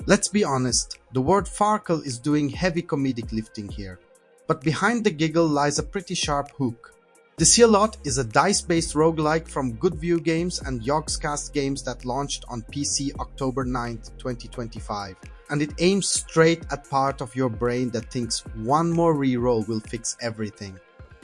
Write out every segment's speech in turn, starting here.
Let's be honest, the word Farkle is doing heavy comedic lifting here. But behind the giggle lies a pretty sharp hook. Dicealot is a dice-based roguelike from Goodviewgames and Yogscast Games that launched on PC October 9th, 2025. And it aims straight at part of your brain that thinks one more reroll will fix everything.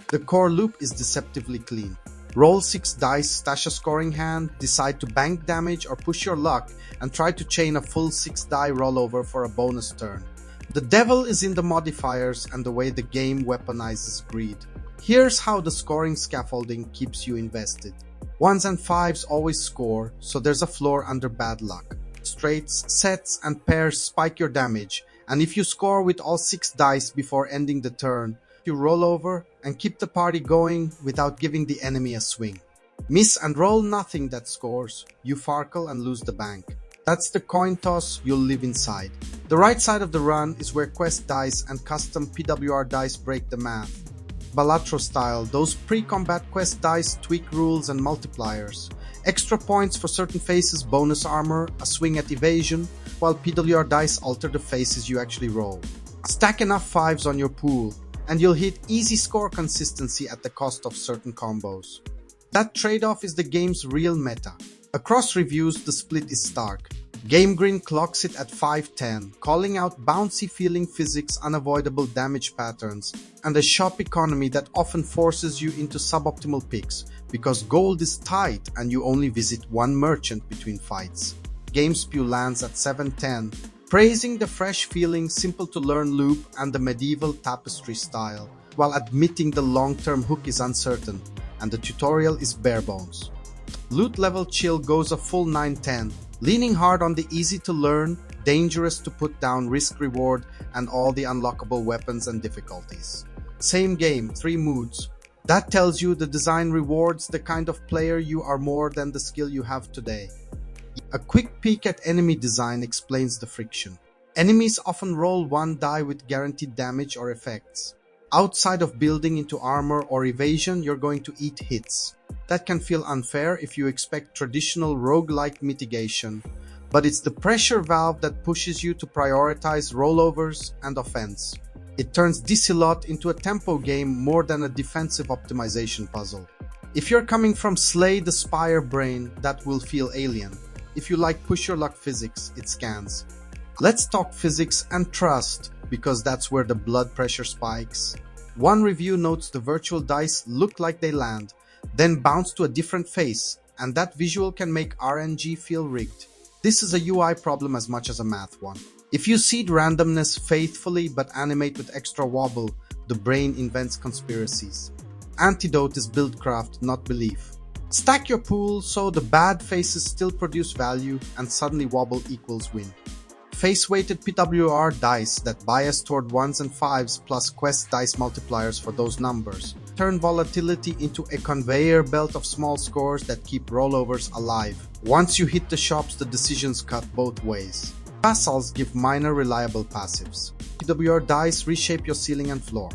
The core loop is deceptively clean. Roll 6 dice, stash a scoring hand, decide to bank damage or push your luck, and try to chain a full 6 die rollover for a bonus turn. The devil is in the modifiers and the way the game weaponizes greed. Here's how the scoring scaffolding keeps you invested. 1s and 5s always score, so there's a floor under bad luck. Straights, sets, and pairs spike your damage, and if you score with all 6 dice before ending the turn, you roll over and keep the party going without giving the enemy a swing. Miss and roll nothing that scores, you Farkle and lose the bank. That's the coin toss you'll live inside. The right side of the run is where quest dice and custom PWR dice break the math. Balatro style, those pre-combat quest dice tweak rules and multipliers. Extra points for certain faces, bonus armor, a swing at evasion, while PWR dice alter the faces you actually roll. Stack enough 5s on your pool, and you'll hit easy score consistency at the cost of certain combos. That trade-off is the game's real meta. Across reviews, the split is stark. Game Green clocks it at 5-10, calling out bouncy feeling physics, unavoidable damage patterns, and a shop economy that often forces you into suboptimal picks because gold is tight and you only visit one merchant between fights. GameSpew lands at 7-10, praising the fresh feeling, simple to learn loop and the medieval tapestry style, while admitting the long-term hook is uncertain and the tutorial is bare bones. Loot level chill goes a full 9-10, leaning hard on the easy to learn, dangerous to put down risk reward and all the unlockable weapons and difficulties. Same game, 3 moods. That tells you the design rewards the kind of player you are more than the skill you have today. A quick peek at enemy design explains the friction. Enemies often roll 1 die with guaranteed damage or effects. Outside of building into armor or evasion, you're going to eat hits. That can feel unfair if you expect traditional roguelike mitigation, but it's the pressure valve that pushes you to prioritize rollovers and offense. It turns Dicealot into a tempo game more than a defensive optimization puzzle. If you're coming from Slay the Spire brain, that will feel alien. If you like push your luck physics, it scans. Let's talk physics and trust, because that's where the blood pressure spikes. One review notes the virtual dice look like they land, then bounce to a different face, and that visual can make RNG feel rigged. This is a UI problem as much as a math one. If you seed randomness faithfully but animate with extra wobble, the brain invents conspiracies. Antidote is buildcraft, not belief. Stack your pool so the bad faces still produce value and suddenly wobble equals win. Face-weighted PWR dice that bias toward 1s and 5s plus quest dice multipliers for those numbers turn volatility into a conveyor belt of small scores that keep rollovers alive. Once you hit the shops, the decisions cut both ways. Vassals give minor reliable passives. PWR dice reshape your ceiling and floor.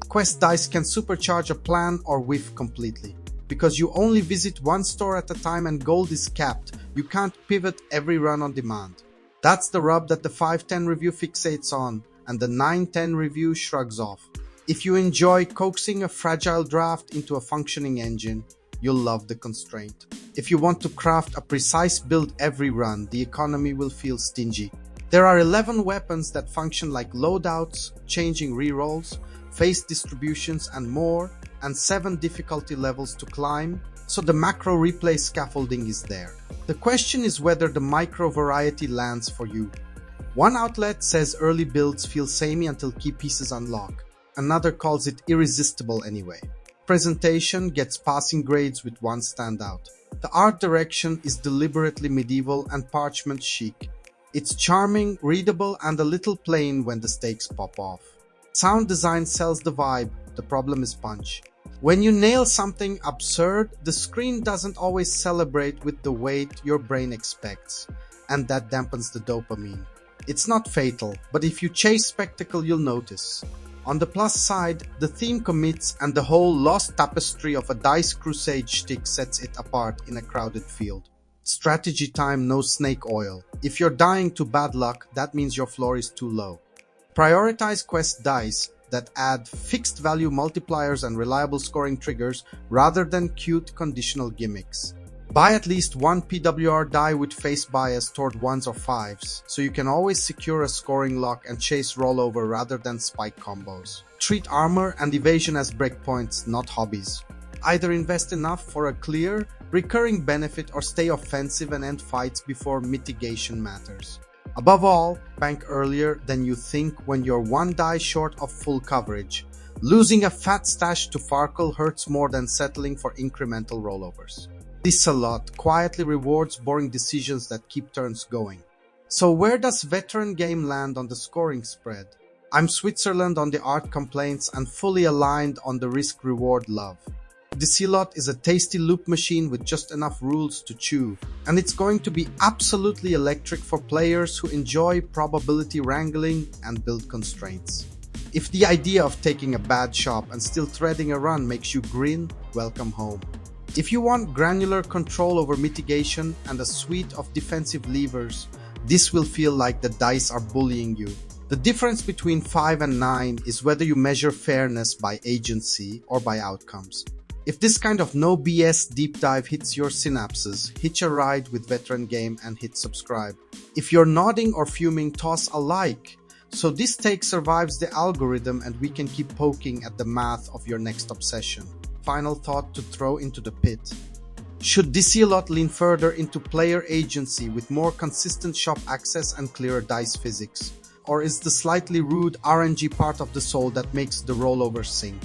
Quest dice can supercharge a plan or whiff completely. Because you only visit one store at a time and gold is capped, you can't pivot every run on demand. That's the rub that the 5-10 review fixates on, and the 9-10 review shrugs off. If you enjoy coaxing a fragile draft into a functioning engine, you'll love the constraint. If you want to craft a precise build every run, the economy will feel stingy. There are 11 weapons that function like loadouts, changing rerolls, face distributions and more, and 7 difficulty levels to climb, so the macro replay scaffolding is there. The question is whether the micro variety lands for you. One outlet says early builds feel samey until key pieces unlock. Another calls it irresistible anyway. Presentation gets passing grades with one standout. The art direction is deliberately medieval and parchment chic. It's charming, readable, and a little plain when the stakes pop off. Sound design sells the vibe, the problem is punch. When you nail something absurd, the screen doesn't always celebrate with the weight your brain expects, and that dampens the dopamine. It's not fatal, but if you chase spectacle, you'll notice. On the plus side, the theme commits and the whole lost tapestry of a dice crusade shtick sets it apart in a crowded field. Strategy time, no snake oil. If you're dying to bad luck, that means your floor is too low. Prioritize quest dice that add fixed value multipliers and reliable scoring triggers rather than cute conditional gimmicks. Buy at least one PWR die with face bias toward 1s or 5s, so you can always secure a scoring lock and chase rollover rather than spike combos. Treat armor and evasion as breakpoints, not hobbies. Either invest enough for a clear, recurring benefit or stay offensive and end fights before mitigation matters. Above all, bank earlier than you think when you're one die short of full coverage. Losing a fat stash to Farkle hurts more than settling for incremental rollovers. Dicealot quietly rewards boring decisions that keep turns going. So where does veteran game land on the scoring spread? I'm Switzerland on the art complaints and fully aligned on the risk-reward love. Dicealot is a tasty loop machine with just enough rules to chew, and it's going to be absolutely electric for players who enjoy probability wrangling and build constraints. If the idea of taking a bad shot and still threading a run makes you grin, welcome home. If you want granular control over mitigation and a suite of defensive levers, this will feel like the dice are bullying you. The difference between 5 and 9 is whether you measure fairness by agency or by outcomes. If this kind of no BS deep dive hits your synapses, hitch a ride with Veteran Game and hit subscribe. If you're nodding or fuming, toss a like, so this take survives the algorithm and we can keep poking at the math of your next obsession. Final thought to throw into the pit. Should Dicealot lean further into player agency with more consistent shop access and clearer dice physics? Or is the slightly rude RNG part of the soul that makes the rollovers sing?